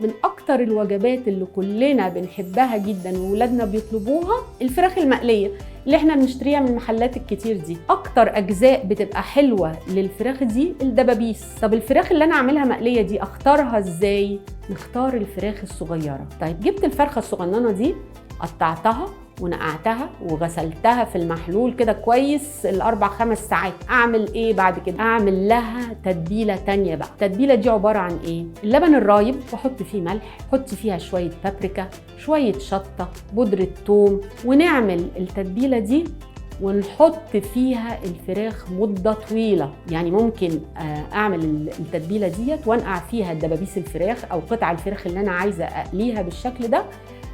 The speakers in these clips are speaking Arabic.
من اكتر الوجبات اللي كلنا بنحبها جدا وولادنا بيطلبوها الفراخ المقليه اللي احنا بنشتريها من المحلات الكتير دي. اكتر اجزاء بتبقى حلوه للفراخ دي الدبابيس. طب الفراخ اللي انا اعملها مقليه دي اختارها ازاي؟ نختار الفراخ الصغيره. طيب جبت الفرخه الصغننه دي، قطعتها ونقعتها وغسلتها في المحلول كده كويس ال4-5 ساعات. اعمل ايه بعد كده؟ اعمل لها تتبيله تانية بقى. التتبيله دي عباره عن ايه؟ اللبن الرايب واحط فيه ملح، حط فيها شويه بابريكا، شويه شطه، بودره ثوم، ونعمل التتبيله دي ونحط فيها الفراخ مدة طويلة. يعني ممكن اعمل التتبيلة ديت وانقع فيها دبابيس الفراخ او قطع الفراخ اللي انا عايزة اقليها بالشكل ده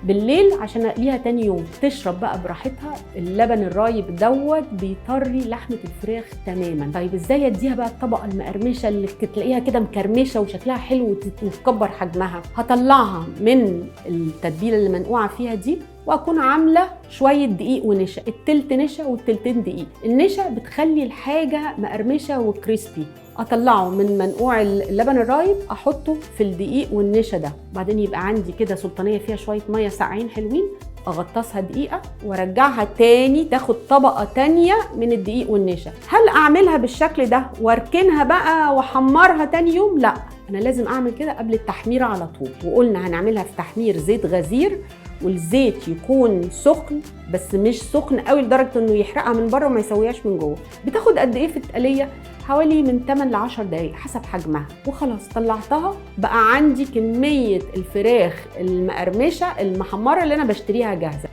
بالليل عشان اقليها تاني يوم. تشرب بقى براحتها. اللبن الرايب دوت بيطري لحمة الفراخ تماما. طيب ازاي اديها بقى الطبقة المقرمشة اللي تلاقيها كده مكرمشة وشكلها حلو وتكبر حجمها؟ هطلعها من التتبيلة اللي منقوعة فيها دي واكون عامله شويه دقيق ونشا، التلت نشا والتلتين دقيق. النشا بتخلي الحاجه مقرمشه وكريسبي. اطلعه من منقوع اللبن الرايب احطه في الدقيق والنشا ده، وبعدين يبقى عندي كده سلطانيه فيها شويه ميه ساقعين حلوين، اغطسها دقيقه وارجعها تاني تاخد طبقه تانيه من الدقيق والنشا. هل اعملها بالشكل ده واركنها بقى واحمرها تاني يوم؟ لا، انا لازم اعمل كده قبل التحميره على طول. وقلنا هنعملها في تحمير زيت غزير، والزيت يكون سخن بس مش سخن قوي لدرجه انه يحرقها من بره وما يسويهاش من جوه. بتاخد قد ايه في التقليه؟ حوالي من 8 ل 10 دقايق حسب حجمها. وخلاص طلعتها، بقى عندي كميه الفراخ المقرمشه المحمره اللي انا بشتريها جاهزه.